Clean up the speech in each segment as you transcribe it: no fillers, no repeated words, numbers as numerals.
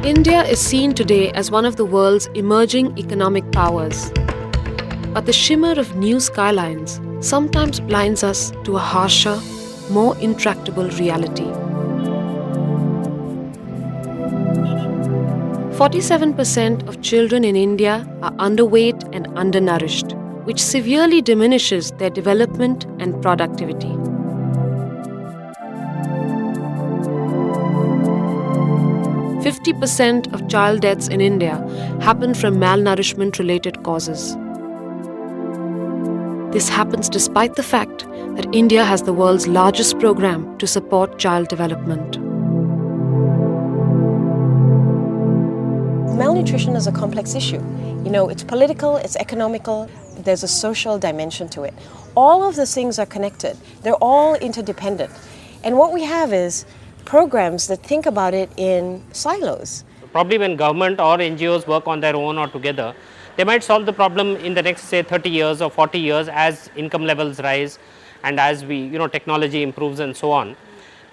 India is seen today as one of the world's emerging economic powers. But the shimmer of new skylines sometimes blinds us to a harsher, more intractable reality. 47% of children in India are underweight and undernourished, which severely diminishes their development and productivity. % of child deaths in India happen from malnourishment-related causes. This happens despite the fact that India has the world's largest program to support child development. Malnutrition is a complex issue. It's political, it's economical, there's a social dimension to it. All of those things are connected. They're all interdependent. And what we have is programs that think about it in silos. Probably when government or NGOs work on their own or together, they might solve the problem in the next, say, 30 years or 40 years as income levels rise and as technology improves and so on.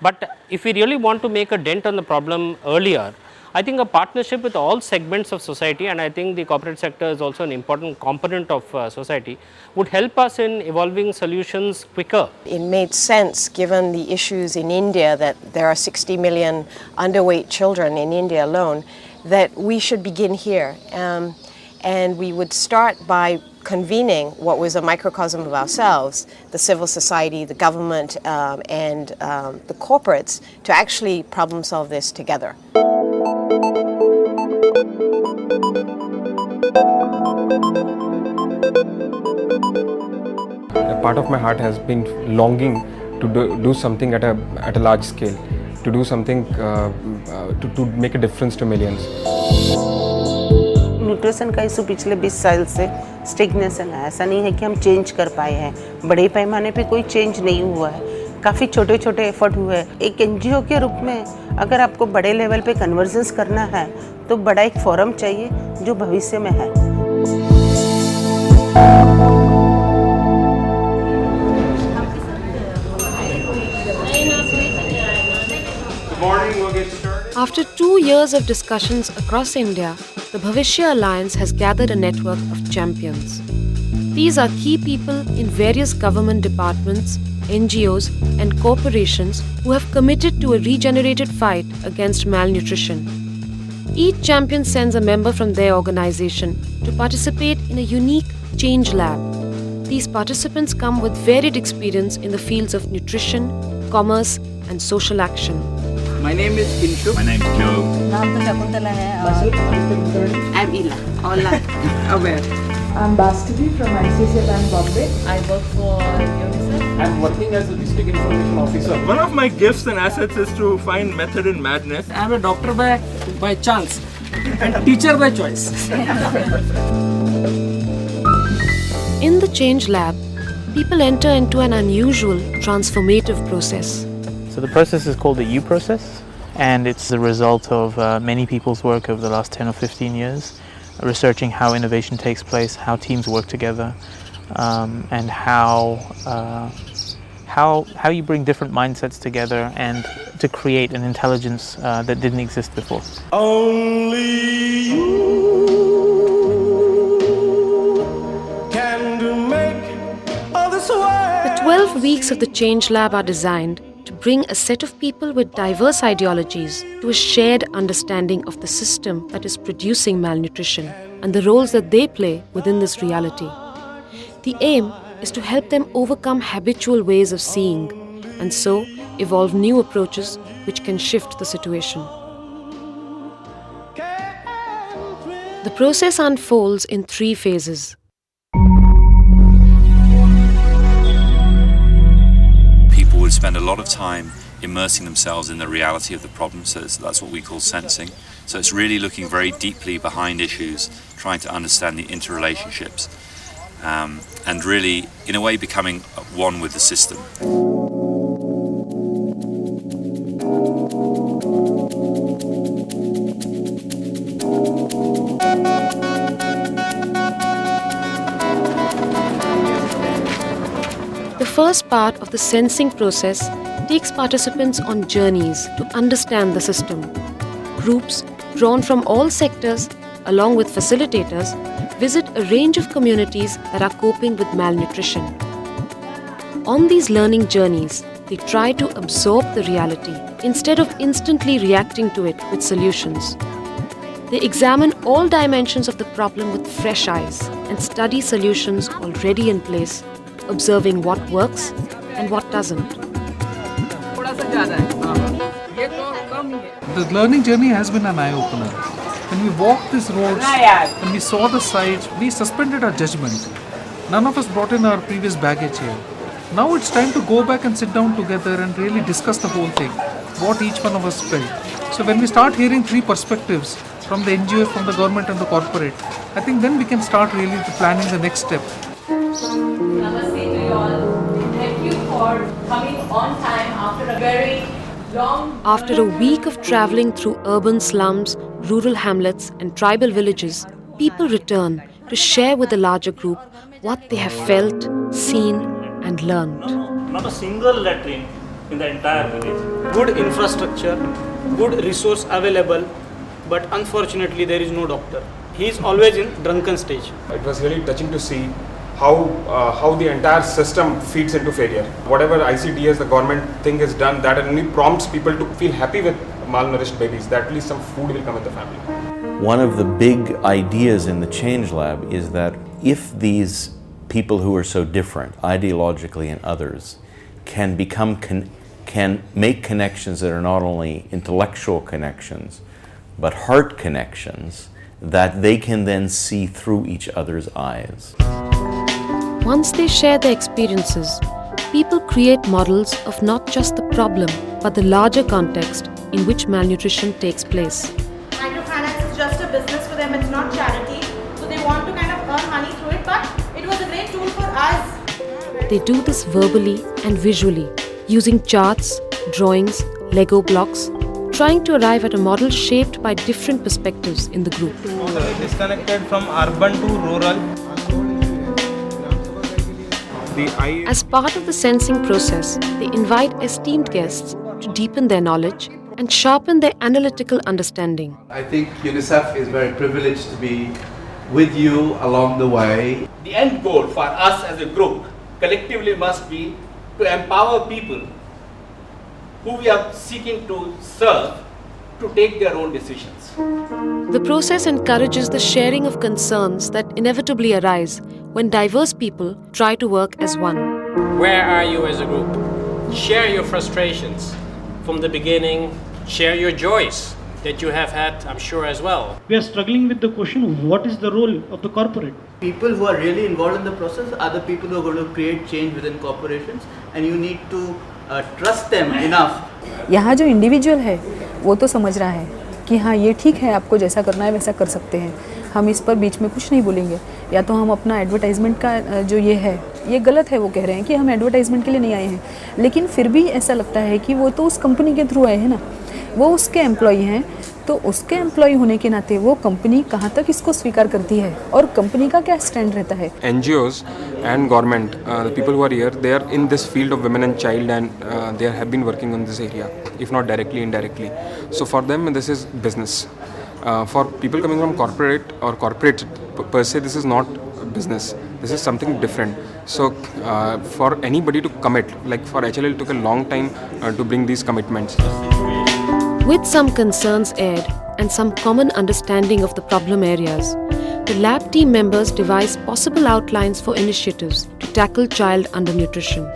But if we really want to make a dent on the problem earlier, I think a partnership with all segments of society, and I think the corporate sector is also an important component of society, would help us in evolving solutions quicker. It made sense, given the issues in India, that there are 60 million underweight children in India alone, that we should begin here. And we would start by convening what was a microcosm of ourselves, the civil society, the government, and the corporates, to actually problem solve this together. A part of my heart has been longing to do something at a large scale, to do something to make a difference to millions. Nutrition का issue पिछले 20 साल से stagnation है। ऐसा नहीं है कि हम चेंज कर पाए हैं, बड़े पैमाने पे कोई चेंज नहीं हुआ है, काफ़ी छोटे छोटे एफर्ट हुए हैं। एक एनजीओ के रूप में अगर आपको बड़े लेवल पे कन्वर्जेंस करना है तो बड़ा एक फोरम चाहिए जो भविष्य में है। After 2 years of discussions across India, the Bhavishya Alliance has gathered a network of champions. These are key people in various government departments, NGOs, and corporations who have committed to a regenerated fight against malnutrition. Each champion sends a member from their organization to participate in a unique change lab. These participants come with varied experience in the fields of nutrition, commerce, and social action. My name is Inshu. My name is Joe. I'm Ila. Ola. Aware. I'm Bastidi from ICICI Bank Bombay. I work for UNICEF. I'm working as a district information officer. One of my gifts and assets is to find method in madness. I'm a doctor by chance and teacher by choice. In the Change Lab, people enter into an unusual, transformative process. So the process is called the U process, and it's the result of many people's work over the last 10 or 15 years, researching how innovation takes place, how teams work together, and how you bring different mindsets together and to create an intelligence that didn't exist before. Only you can make all this work. The 12 weeks of the Change Lab are designed to bring a set of people with diverse ideologies to a shared understanding of the system that is producing malnutrition and the roles that they play within this reality. The aim is to help them overcome habitual ways of seeing and so evolve new approaches which can shift the situation. The process unfolds in 3 phases. Would spend a lot of time immersing themselves in the reality of the problem, so that's what we call sensing. So it's really looking very deeply behind issues, trying to understand the interrelationships, and really, in a way, becoming one with the system. The first part of the sensing process takes participants on journeys to understand the system. Groups drawn from all sectors, along with facilitators, visit a range of communities that are coping with malnutrition. On these learning journeys, they try to absorb the reality instead of instantly reacting to it with solutions. They examine all dimensions of the problem with fresh eyes and study solutions already in place, observing what works and what doesn't. The learning journey has been an eye-opener. When we walked these roads, when we saw the sights, we suspended our judgment. None of us brought in our previous baggage here. Now it's time to go back and sit down together and really discuss the whole thing, what each one of us felt. So when we start hearing three perspectives, from the NGOs, from the government and the corporate, I think then we can start really planning the next step. Namaste to you all. Thank you for coming on time after a very long... After a week of traveling through urban slums, rural hamlets and tribal villages, people return to share with the larger group what they have felt, seen and learned. Not a single latrine in the entire village. Good infrastructure, good resource available, but unfortunately there is no doctor. He is always in drunken stage. It was really touching to see how the entire system feeds into failure. Whatever ICDS, the government thing is done, that only prompts people to feel happy with malnourished babies, that at least some food will come in the family. One of the big ideas in the Change Lab is that if these people who are so different, ideologically and others, can make connections that are not only intellectual connections, but heart connections, that they can then see through each other's eyes. Once they share their experiences, people create models of not just the problem, but the larger context in which malnutrition takes place. Microfinance is just a business for them, it's not charity. So they want to kind of earn money through it, but it was a great tool for us. They do this verbally and visually, using charts, drawings, Lego blocks, trying to arrive at a model shaped by different perspectives in the group. Disconnected from urban to rural. As part of the sensing process, they invite esteemed guests to deepen their knowledge and sharpen their analytical understanding. I think UNICEF is very privileged to be with you along the way. The end goal for us as a group collectively must be to empower people who we are seeking to serve to take their own decisions. The process encourages the sharing of concerns that inevitably arise when diverse people try to work as one. Where are you as a group? Share your frustrations from the beginning, share your joys that you have had, I'm sure, as well. We are struggling with the question, what is the role of the corporate? People who are really involved in the process are the people who are going to create change within corporations, and you need to trust them enough. यहाँ जो individual है वो तो समझ रहा है कि हाँ ये ठीक है, आपको जैसा करना है वैसा कर सकते हैं, हम इस पर बीच में कुछ नहीं बोलेंगे, या तो हम अपना एडवर्टाइजमेंट का जो ये है ये गलत है, वो कह रहे हैं कि हम एडवर्टाइजमेंट के लिए नहीं आए हैं, लेकिन फिर भी ऐसा लगता है कि वो तो उस कंपनी के थ्रू आए हैं ना, वो उसके एम्प्लॉई हैं, तो उसके एम्प्लॉई होने के नाते वो कंपनी कहाँ तक इसको स्वीकार करती है और कंपनी का क्या स्टैंड रहता है. NGOs and government, the people who are here, they are in this field of women and child, and they have been working on this area, if not directly, indirectly. So for them, this is business. For people coming from corporate or corporate per se, this is not business. This is something different. So for anybody to commit, like for HLL, it took a long time to bring these commitments. With some concerns aired and some common understanding of the problem areas, the lab team members devised possible outlines for initiatives to tackle child undernutrition.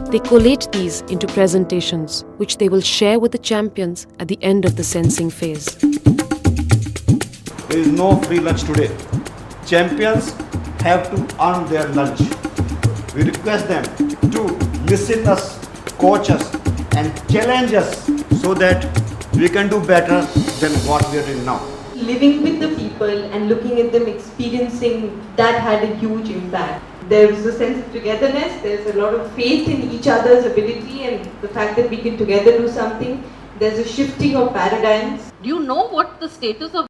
They collate these into presentations, which they will share with the champions at the end of the sensing phase. There is no free lunch today. Champions have to earn their lunch. We request them to listen us, coach us, and challenge us so that we can do better than what we are doing now. Living with the people and looking at them experiencing, that had a huge impact. There is a sense of togetherness, there's a lot of faith in each other's ability and the fact that we can together do something. There's a shifting of paradigms. Do you know what the status of